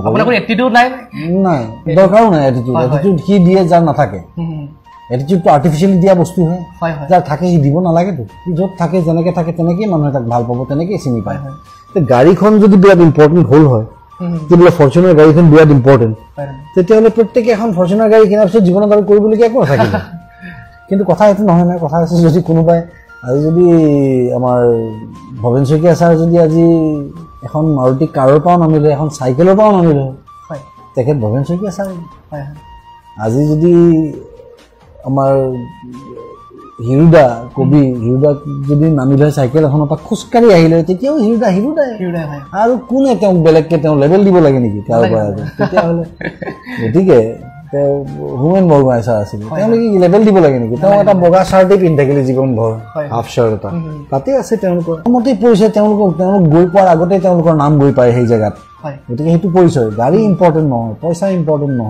আপোনাৰ কোনো এটিটিউড নাই নাই দৰকাৰো নাই এটিটিউড সি দিয়ে যাৰ নাথাকে এটিটিউডটো আৰ্টিফিচিয়েলি দিয়া বস্তু হয় যাৰ থাকে সি দিব নালাগেতো সি য'ত থাকে যেনেকৈ থাকে তেনেকেই মানুহে তাক ভাল পাব তেনেকেই চিনি পায় গাড়ীখন যদি বিৰাট ইম্পৰ্টেণ্ট হ'ল হয় যদি ফৰ্চুনাৰ গাড়ীখন বিৰাট ইম্পৰ্টেণ্ট তেতিয়াহ'লে প্ৰত্যেকে এখন ফৰ্চুনাৰ গাড়ী কিনাৰ পিছত জীৱনত আৰু কৰিবলগীয়া একো নাথাকিব কিন্তু কথা এইটো নহয় নহয় কথা হৈছে যদি কোনোবাই আজি যদি আমাৰ ভৱেন শইকীয়া ছাৰ যদি আজি এখন মাৰুতি কাৰৰ পৰাও নামিলে এখন চাইকেলৰ পৰাও নামিলে তেখেত ভৱেন শইকীয়া ছাৰ আজি যদি আমাৰ হিৰুদা কবি হিৰুদা যদি নামিলে চাইকেল এখনৰ পৰা খোজকাঢ়ি আহিলে তেতিয়াও হিৰুদাই আৰু কোনে তেওঁক বেলেগকৈ তেওঁ লেবেল দিব লাগে নেকি কাৰো পৰা তেতিয়াহ'লে গতিকে তেওঁ হোমেন বৰগোহাঁই ছাৰ আছিল তেওঁলোকে লেবেল দিব লাগে নেকি তেওঁ এটা বগা চাৰ্টেই পিন্ধি থাকিলে জীৱনভৰ হাফ চাৰ্ট এটা তাতে আছে তেওঁলোকৰ মতেই পৰিচয় তেওঁলোক গৈ পোৱাৰ আগতে তেওঁলোকৰ নাম গৈ পায় সেই জেগাত গতিকে সেইটো পৰিচয় গাড়ী ইম্পৰ্টেণ্ট নহয় পইচা ইম্পৰ্টেণ্ট নহয়